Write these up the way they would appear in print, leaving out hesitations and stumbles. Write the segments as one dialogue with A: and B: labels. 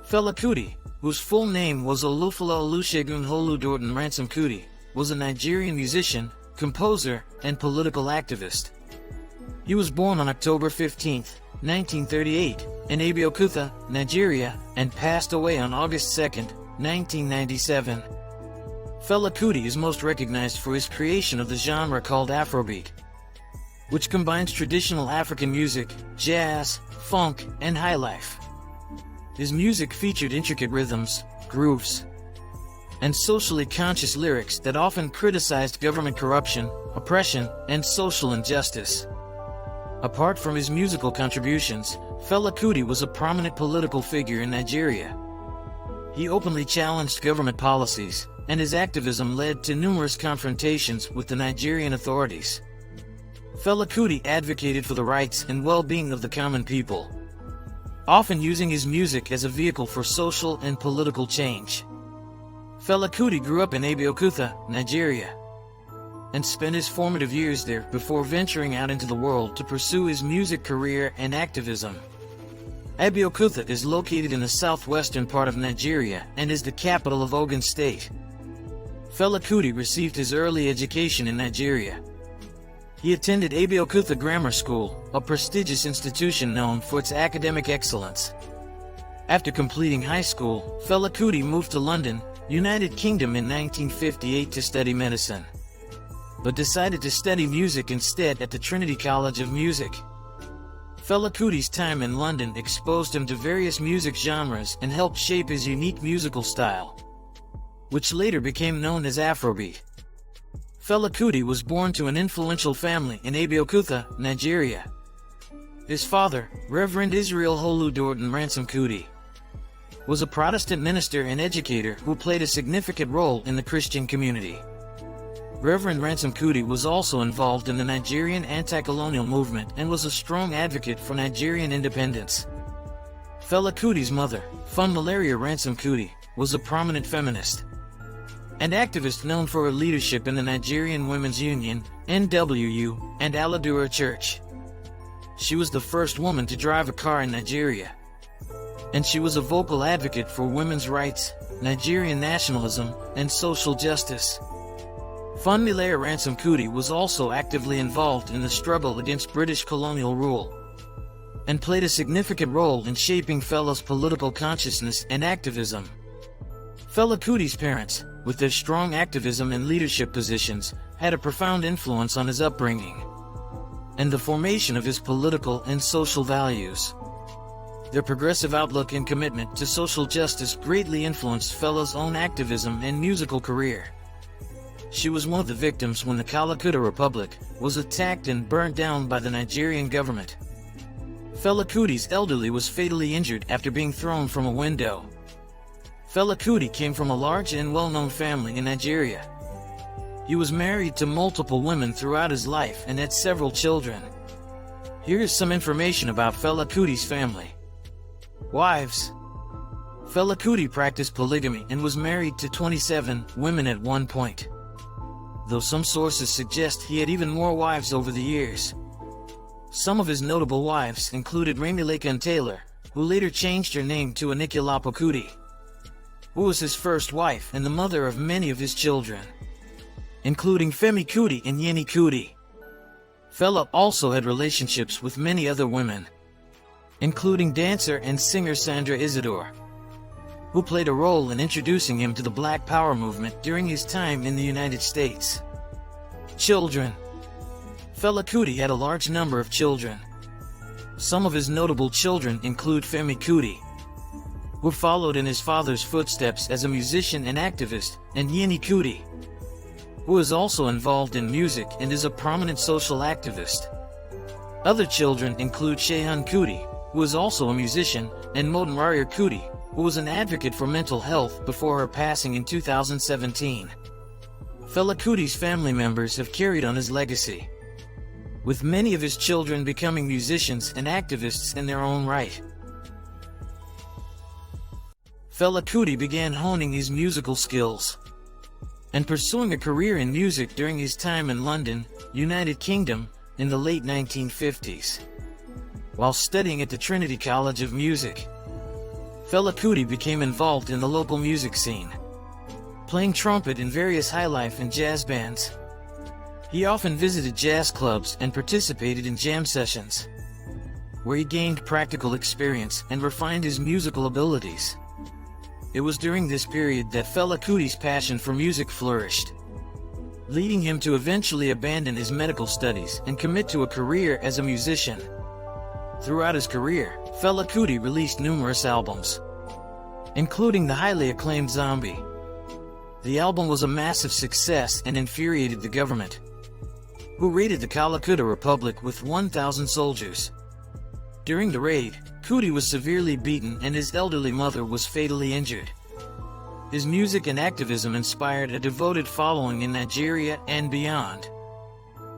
A: Fela Kuti, whose full name was Olufala Olusegun Oludordan Ransom Kuti, was a Nigerian musician, composer, and political activist. He was born on October 15, 1938, in Abeokuta, Nigeria, and passed away on August 2, 1997. Fela Kuti is most recognized for his creation of the genre called Afrobeat, which combines traditional African music, jazz, funk, and highlife. His music featured intricate rhythms, grooves, and socially conscious lyrics that often criticized government corruption, oppression, and social injustice. Apart from his musical contributions, Fela Kuti was a prominent political figure in Nigeria. He openly challenged government policies, and his activism led to numerous confrontations with the Nigerian authorities. Fela Kuti advocated for the rights and well-being of the common people, often using his music as a vehicle for social and political change. Fela Kuti grew up in Abeokuta, Nigeria, and spent his formative years there before venturing out into the world to pursue his music career and activism. Abeokuta is located in the southwestern part of Nigeria and is the capital of Ogun State. Fela Kuti received his early education in Nigeria. He attended Abeokuta Grammar School, a prestigious institution known for its academic excellence. After completing high school, Fela Kuti moved to London, United Kingdom in 1958 to study medicine, but decided to study music instead at the Trinity College of Music. Fela Kuti's time in London exposed him to various music genres and helped shape his unique musical style, which later became known as Afrobeat. Fela Kuti was born to an influential family in Abeokuta, Nigeria. His father, Reverend Israel Oludordan Ransom Kuti, was a Protestant minister and educator who played a significant role in the Christian community. Reverend Ransom Kuti was also involved in the Nigerian anti-colonial movement and was a strong advocate for Nigerian independence. Fela Kuti's mother, Funmilaria Ransom Kuti, was a prominent feminist and activist known for her leadership in the Nigerian Women's Union, NWU, and Aladura Church. She was the first woman to drive a car in Nigeria, and she was a vocal advocate for women's rights, Nigerian nationalism, and social justice. Funmilaria Ransom Kuti was also actively involved in the struggle against British colonial rule, and played a significant role in shaping Fela's political consciousness and activism. Fela Kuti's parents, with their strong activism and leadership positions, had a profound influence on his upbringing and the formation of his political and social values. Their progressive outlook and commitment to social justice greatly influenced Fela's own activism and musical career. She was one of the victims when the Calcutta Republic was attacked and burnt down by the Nigerian government. Fela Kuti's elderly was fatally injured after being thrown from a window. Fela Kuti came from a large and well-known family in Nigeria. He was married to multiple women throughout his life and had several children. Here is some information about Fela Kuti's family. Wives. Fela Kuti practiced polygamy and was married to 27 women at one point, though some sources suggest he had even more wives over the years. Some of his notable wives included Remilekan Taylor, who later changed her name to Anikulapo Kuti, who was his first wife and the mother of many of his children, including Femi Kuti and Yeni Kuti. Fela also had relationships with many other women, including dancer and singer Sandra Isidore, who played a role in introducing him to the Black Power movement during his time in the United States. Children. Fela Kuti had a large number of children. Some of his notable children include Femi Kuti, who followed in his father's footsteps as a musician and activist, and Yeni Kuti, who is also involved in music and is a prominent social activist. Other children include Shehan Kuti, who is also a musician, and Modenraria Kuti, who was an advocate for mental health before her passing in 2017. Fela Kuti's family members have carried on his legacy, with many of his children becoming musicians and activists in their own right. Fela Kuti began honing his musical skills and pursuing a career in music during his time in London, United Kingdom, in the late 1950s. While studying at the Trinity College of Music, Fela Kuti became involved in the local music scene, playing trumpet in various highlife and jazz bands. He often visited jazz clubs and participated in jam sessions, where he gained practical experience and refined his musical abilities. It was during this period that Fela Kuti's passion for music flourished, leading him to eventually abandon his medical studies and commit to a career as a musician. Throughout his career, Fela Kuti released numerous albums, including the highly acclaimed Zombie. The album was a massive success and infuriated the government, who raided the Calcutta Republic with 1,000 soldiers. During the raid, Kuti was severely beaten and his elderly mother was fatally injured. His music and activism inspired a devoted following in Nigeria and beyond,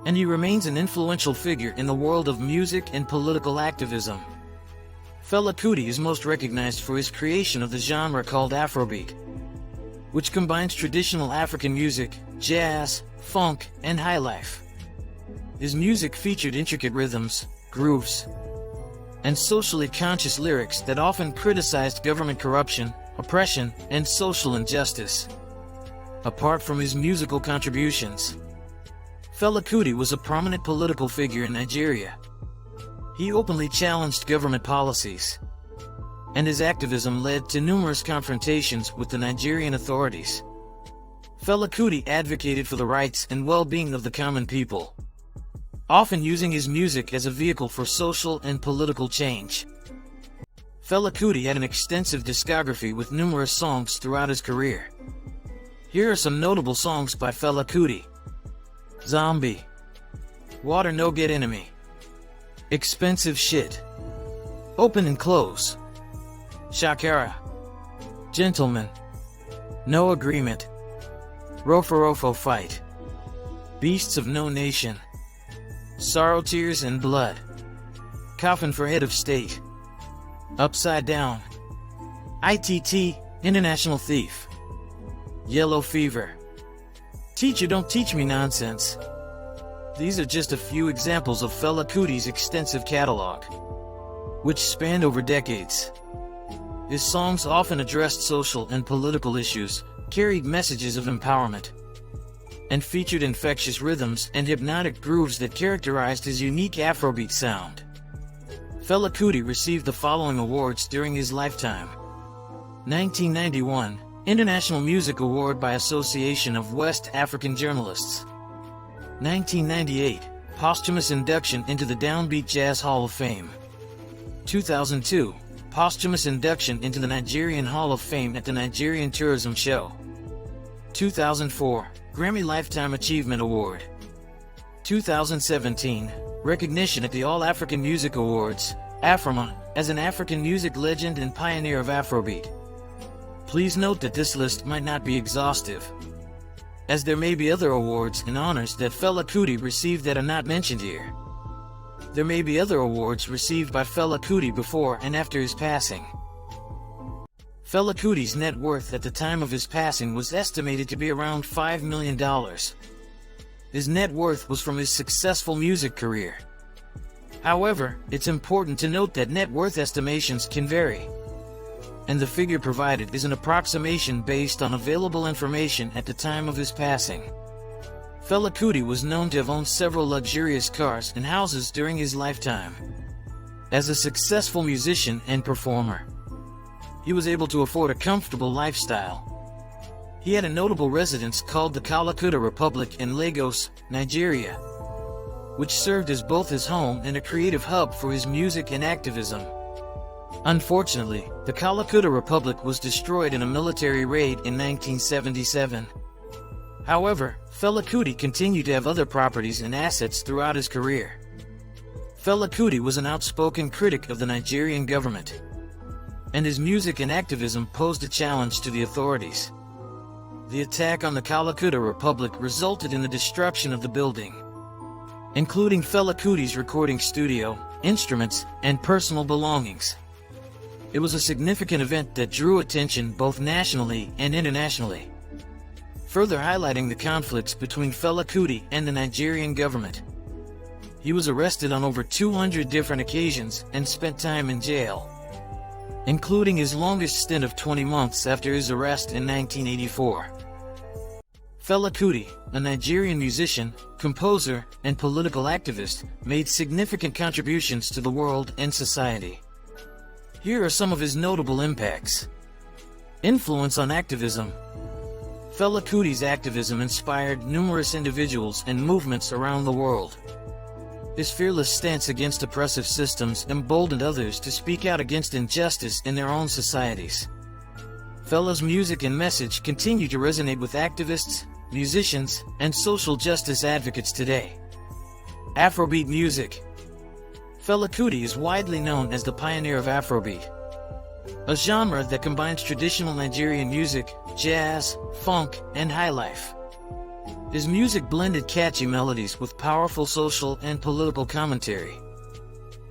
A: and he remains an influential figure in the world of music and political activism. Fela Kuti is most recognized for his creation of the genre called Afrobeat, which combines traditional African music, jazz, funk, and highlife. His music featured intricate rhythms, grooves, and socially conscious lyrics that often criticized government corruption, oppression, and social injustice. Apart from his musical contributions, Fela Kuti was a prominent political figure in Nigeria. He openly challenged government policies, and his activism led to numerous confrontations with the Nigerian authorities. Fela Kuti advocated for the rights and well-being of the common people, often using his music as a vehicle for social and political change. Fela Kuti had an extensive discography with numerous songs throughout his career. Here are some notable songs by Fela Kuti: Zombie, Water No Get Enemy, Expensive Shit, Open and Close, Shakara, Gentleman, No Agreement, Rofo Fight, Beasts of No Nation, Sorrow, Tears, and Blood, Coffin for Head of State, Upside Down, ITT, International Thief, Yellow Fever, Teacher Don't Teach Me Nonsense. These are just a few examples of Fela Kuti's extensive catalog, which spanned over decades. His songs often addressed social and political issues, carried messages of empowerment, and featured infectious rhythms and hypnotic grooves that characterized his unique Afrobeat sound. Fela Kuti received the following awards during his lifetime: 1991, International Music Award by Association of West African Journalists; 1998, posthumous induction into the Downbeat Jazz Hall of Fame; 2002, posthumous induction into the Nigerian Hall of Fame at the Nigerian Tourism Show; 2004, Grammy Lifetime Achievement Award; 2017, recognition at the All-African Music Awards, AFRIMA, as an African music legend and pioneer of Afrobeat. Please note that this list might not be exhaustive, as there may be other awards and honors that Fela Kuti received that are not mentioned here. There may be other awards received by Fela Kuti before and after his passing. Fela Kuti's net worth at the time of his passing was estimated to be around $5 million. His net worth was from his successful music career. However, it's important to note that net worth estimations can vary, and the figure provided is an approximation based on available information at the time of his passing. Fela Kuti was known to have owned several luxurious cars and houses during his lifetime. As a successful musician and performer, he was able to afford a comfortable lifestyle. He had a notable residence called the Calcutta Republic in Lagos, Nigeria, which served as both his home and a creative hub for his music and activism. Unfortunately, the Calcutta Republic was destroyed in a military raid in 1977. However, Fela Kuti continued to have other properties and assets throughout his career. Fela Kuti was an outspoken critic of the Nigerian government, and his music and activism posed a challenge to the authorities. The attack on the Calcutta Republic resulted in the destruction of the building, including Fela Kuti's recording studio, instruments, and personal belongings. It was a significant event that drew attention both nationally and internationally, further highlighting the conflicts between Fela Kuti and the Nigerian government. He was arrested on over 200 different occasions and spent time in jail. including his longest stint of 20 months after his arrest in 1984. Fela Kuti, a Nigerian musician, composer, and political activist, made significant contributions to the world and society. Here are some of his notable impacts. Influence on activism. Fela Kuti's activism inspired numerous individuals and movements around the world. His fearless stance against oppressive systems emboldened others to speak out against injustice in their own societies. Fela's music and message continue to resonate with activists, musicians, and social justice advocates today. Afrobeat music. Fela Kuti is widely known as the pioneer of Afrobeat, a genre that combines traditional Nigerian music, jazz, funk, and highlife. His music blended catchy melodies with powerful social and political commentary,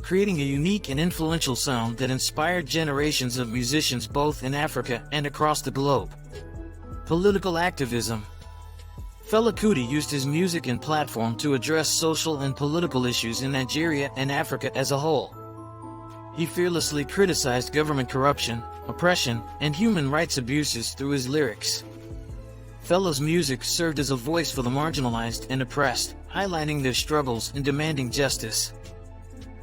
A: creating a unique and influential sound that inspired generations of musicians both in Africa and across the globe. Political activism. Fela Kuti used his music and platform to address social and political issues in Nigeria and Africa as a whole. He fearlessly criticized government corruption, oppression, and human rights abuses through his lyrics. Fela's music served as a voice for the marginalized and oppressed, highlighting their struggles and demanding justice.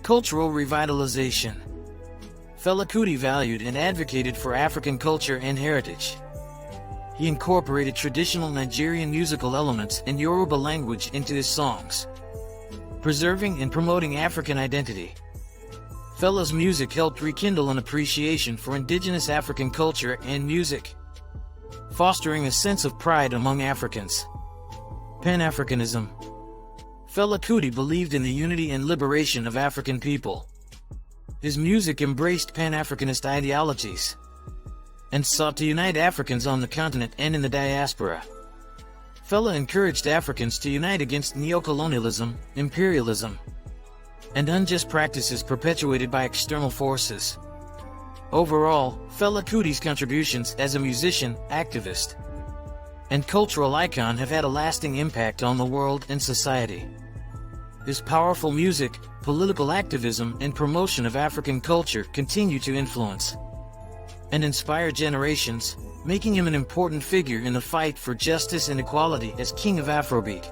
A: Cultural revitalization. Fela Kuti valued and advocated for African culture and heritage. He incorporated traditional Nigerian musical elements and Yoruba language into his songs, preserving and promoting African identity. Fela's music helped rekindle an appreciation for indigenous African culture and music, fostering a sense of pride among Africans. Pan-Africanism. Fela Kuti believed in the unity and liberation of African people. His music embraced pan-Africanist ideologies and sought to unite Africans on the continent and in the diaspora. Fela encouraged Africans to unite against neocolonialism, imperialism, and unjust practices perpetuated by external forces. Overall, Fela Kuti's contributions as a musician, activist, and cultural icon have had a lasting impact on the world and society. His powerful music, political activism, and promotion of African culture continue to influence and inspire generations, making him an important figure in the fight for justice and equality as King of Afrobeat.